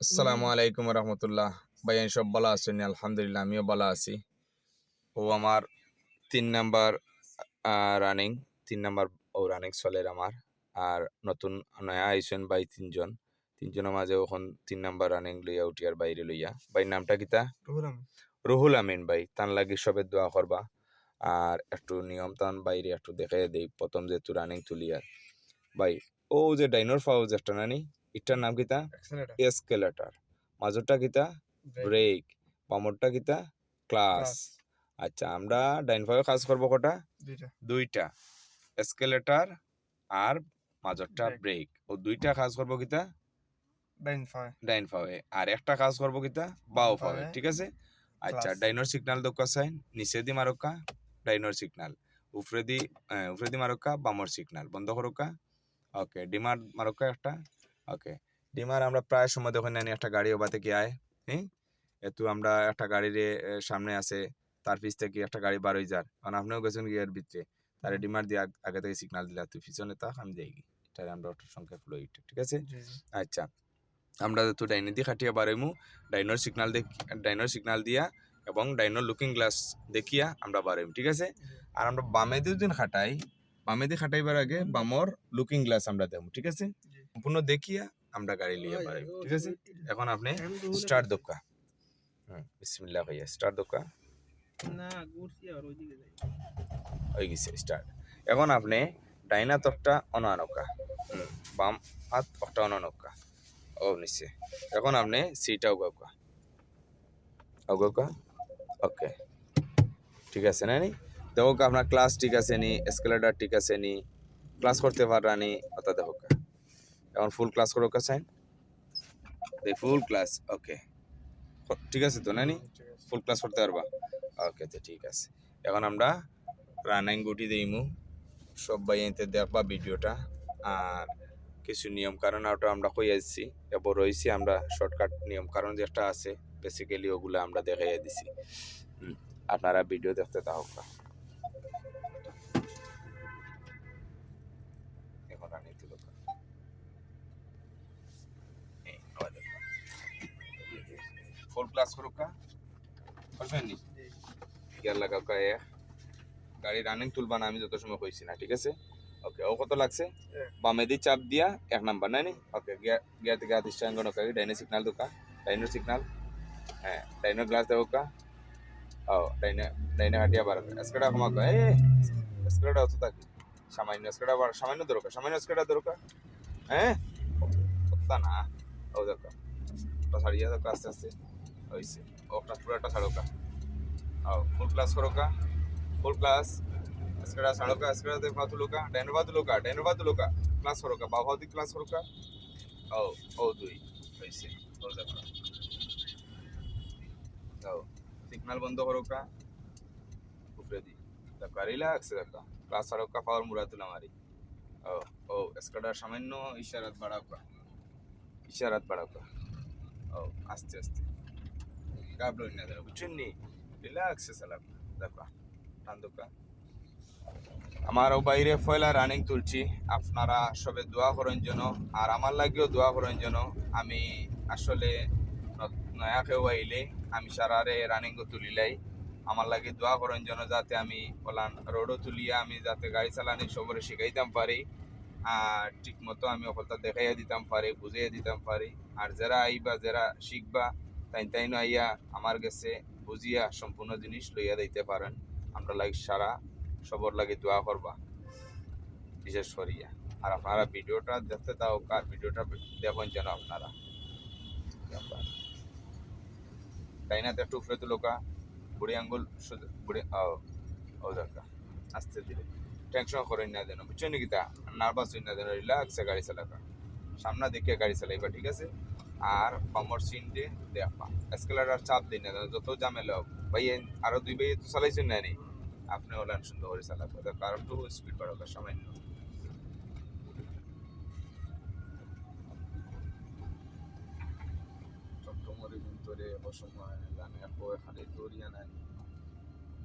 আসসালামু আলাইকুম রহমতুল্লাহ। ভাইয়ান সব ভালো আছেন? আলহামদুলিল্লাহ, আমিও ভালো আছি। ও আমার 3 নাম্বার রানিং, 3 নাম্বার ও রানিং চলে আমার। আর নতুন নয়া আইসেন ভাই তিনজনের মাঝে এখন 3 নাম্বার রানিং লইয়া উঠি আর বাইরে লইয়া। ভাই নামটা কিতা? রুহুল আমিন ভাই। তান লাগি সবে দোয়া করবা। আর একটু নিয়ম তান বাইরে একটু দেখে দেই প্রথম যেহেতু রানিং তুলি আর ভাই। ও যে ডাইনোর ফাউজ একটা নানি, এটার নাম কিতা? এসকেলেটার। মাজরটা কিতা? ব্রেক। বামরটা কিতা? ক্লাস। আচ্ছা, আমরা ডাইন ফাইভে কাজ করবো কটা? দুইটা। এসকেলেটার আর মাজরটা ব্রেক, ও দুইটা কাজ করবো কিতা? ডাইন ফাইভে। আর একটা কাজ করবো কিতা? বাও ফাইভে। ঠিক আছে। আচ্ছা, ডাইনোর সিগনাল দোকা সাইন নিচে দি মারোকা ডাইনোর সিগনাল, উপরে দি মারোকা বামর সিগনাল, বন্ধ করোকা। ওকে, ডিমার মারোকা একটা। ওকে, ডিমার আমরা প্রায় সময় দেখুন নানি একটা গাড়ি ওবা থেকে আয়। হ্যাঁ, এতো আমরা একটা গাড়ির সামনে আছে, তার পিছ থেকে একটা গাড়ি বার হয়ে যার, কারণ আপনিও গেছেন গিয়ার ভিতরে, তারে ডিমার দিয়ে আগে থেকে সিগনাল দিলা তুই পিছনে তাক, আমি যাই। এটা আমরা অটো সংখ্যা ফ্লো ইট। ঠিক আছে। আচ্ছা, আমরা তো ডাইনে দিয়ে খাটিয়া বাড়াইমু, ডাইনোর সিগনাল দিয়া এবং ডাইনোর লুকিং গ্লাস দেখিয়া আমরা বাড়াইমু। ঠিক আছে। আর আমরা বামে দিয়ে দিন খাটাই, বামে দিয়ে খাটাইবার আগে বামর লুকিং গ্লাস আমরা দেবো। ঠিক আছে। সম্পূর্ণ দেখিয়া আমরা গাড়ি লিয়ে বাড়াইমু। ঠিক আছে। এখন আপনি স্টার্ট দোকা। বিসমিল্লাহ ভাইয়া, স্টার্ট দোকা। হয়ে গেছে স্টার্ট। এখন আপনি ডাইনা তকটা অনানকা, বাম হাত একটা অনানকা ও নিচে। এখন আপনি সিটা উগাউকা উগাউকা। ওকে, ঠিক আছে না নি? দেখো আপনার ক্লাস ঠিক আছে নি, এসকেলেটার ঠিক আছে নি, ক্লাস করতে পারা নি, ওটা দেখো। এখন ফুল ক্লাস করো কা সাইন, ফুল ক্লাস। ওকে, ঠিক আছে তো নানি? ফুল ক্লাস করতে পারবা? ওকে, তো ঠিক আছে। এখন আমরা রানিং গুটি দিইমু, সব ভাইয়াইতে দেখবা ভিডিওটা। আর কিছু নিয়ম কারণ ওটা আমরা কই আসছি এবার রয়েছি, আমরা শর্টকাট নিয়ম কারণ যেটা আছে বেসিক্যালি ওগুলো আমরা দেখাইয়া দিছি। আপনারা ভিডিও দেখতে থাকুক। এখন রানিং তুলো ফুল ক্লাস করুক, করবেন নি? গিয়ার লাগাও কা গাড়ি রানিং তুলবা না, আমি যত সময় কইছি না। ঠিক আছে। ওকে, ও কত লাগছে? বামে দি চাপ দিয়া 1 নাম্বার নাই নি? ওকে, গিয়ার থেকে হাত স্ট্যান্ড করো, ডাইনে সিগনাল দোকা, ডাইনোর সিগনাল। হ্যাঁ, ডাইনোর গ্লাস দেবো কা। ও ডাইনে ডাইনে হাটিয়া বার এসকেটা কমা কা। এসকেটা অত থাকি সামান্য এসকেটা বার, সামান্য দরকার, সামান্য এসকেটা দরকার। হ্যাঁ, কত্তা না। ও দেখো ওটা ছাড়িয়ে দেখো আস্তে আস্তে হয়েছে। ওটা পুরোটা ছাড়ো কা। ও ফুল ক্লাস করো কা, ফুল class. escada saroka, escada de fatuluka, denova tuluka, class horoka, babadi class horoka. Oh, dui, হইছে, ও দেখো। দাও, সিগন্যাল বন্ধ হরোকা, উপরে দি। দেখো, রিল্যাক্স দেখো, ক্লাস হরোকা, পাওয়ার মুরাতুল আমারি। escada সামান্য ইশারাত বাড়াওকা। আস্তে আস্তে, গাবলো না দেখো, বুঝছেন নি? রিল্যাক্সে চালাবা, দেখো, টান্দুকা। আমারও বাইরে পয়লা রানিং তুলছি, আপনারা সবে দোয়া করেন যেন, আর আমার লাগেও দোয়া করেন যেন। আমি আসলে নয়া কেউ আইলে আমি সারারে রানিং তুলিলাই, আমার লাগে দোয়া করেন যেন, যাতে আমি ওলান রোডও তুলিয়া আমি যাতে গাড়ি চালানি সবরে শিখাইতাম পারি, আর ঠিক মতো আমি ওখানটা দেখাইয়া দিতাম পারি, বুঝাইয়া দিতাম পারি। আর যারা আইবা, যারা শিখবা, তাই আইয়া আমার কাছে বুঝিয়া সম্পূর্ণ জিনিস লইয়া দিতে পারেন। আমরা লাগে সারা সবর লাগে দোয়া করবা, বিশেষ করিয়া। আর আপনারা ভিডিওটা দেখতে দাও, কার ভিডিওটা দেখুন যেন আপনারা। ডাইনাতে একটু উপরে তুলোকা, বুড়ি আঙ্গুল বুড়ি ও দরকার আস্তে ধীরে, টেনশন করেন না যেন, বুঝছেন নাকি? তা নার্ভাস হই না যেন, রিল্যাক্সে গাড়ি চালাকা, সামনা দেখে গাড়ি চালাইবা। ঠিক আছে। আর কমর সিন দিয়ে দেখবা, এসকেলেটার চাপ দিন না যত ঝামেলা হোক। ভাই আরো 2 ভাই তো চালাইছেন না নি, আপনি হলেন সুন্দর করে চালাবো। কারণ একটু স্পিড বাড়াবো সামান্য। চট্টমরি ভিতরে অসময় গানে খালি দৌড়িয়া নাই,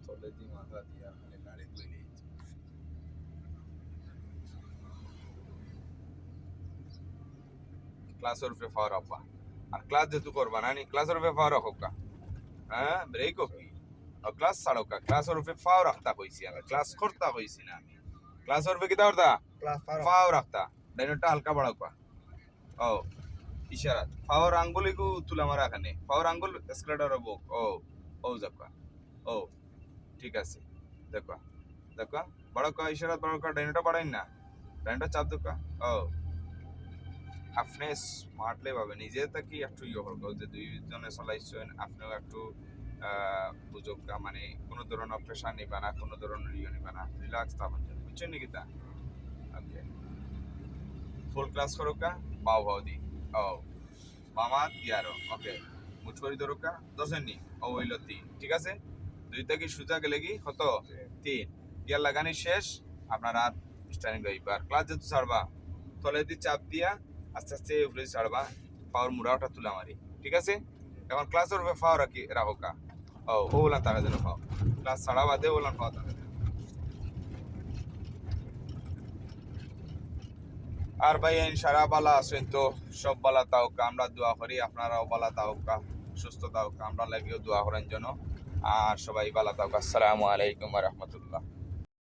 চলে দি মাথা দিয়া খালি গাড়ি তৈরি। ক্লাসের উপরে পাওয়ার আব্বা আর ক্লাস যেহেতু করবা না নি ক্লাসের উপরে পাও রাখো কা হ্যাঁ ব্রেক কি ক্লাস ছাড়ো কা ক্লাসের উপরে পাও রাখতা কইছি আমি ক্লাস করতা কইছি না আমি ক্লাসের উপরে কিতা করতা পাও রাখতা ডাইনোটা হালকা বাড়াও কা ও ইশারাত পাওয়ার আঙ্গুলিকু তুলা মারা এখানে পাওয়ার আঙ্গুল এসকেলেটর হবো ও যাকা ও ঠিক আছে দেখো দেখো বড় কা ইশারাত বড় কা ডাইনোটা বাড়াই না ডাইনোটা চাপ দোকা ও আপনি স্মার্টলি ভাবে নিজে থেকে একটু ইয়ে করবো যে দুইজনে চলাইছেন আপনিও একটু বুঝুক মানে কোনো ধরনের প্রেশার নিবা না কোনো ধরনের ইয়ে নিবা না রিল্যাক্স থাকুন বুঝছেন নাকি তা ওকে ফুল ক্লাস করো কা বাও বাও দি ও বামা দিয়ারো ওকে মুচ করি ধরো কা দশের নি ও হইল 3 ঠিক আছে দুই থেকে সুজা গেলে কি কত 3 গিয়ার লাগানি শেষ আপনার আর স্ট্যান্ডিং রইবার ক্লাস যেহেতু ছাড়বা তলে দিয়ে চাপ দিয়া আস্তে আস্তে উপরে ছাড়বা পাওয়ার মুড়াওটা তুলা মারি ঠিক আছে এখন ক্লাসের উপরে পাও রাখি রাখো কা ও ওলান তাকে যেন পাও ক্লাস ছাড়া বাদে ওলান পাও তাকে আর ভাই ইনশাআল্লাহ বালা আছেন তো সব বালা তাওকা আমরা দোয়া করি আপনারাও বালা তাওকা সুস্থ তাওকা আমরা লাগিও দোয়া করেন যেন আর সবাই বালা তাওকা আসসালামু আলাইকুম ওয়া রাহমাতুল্লাহ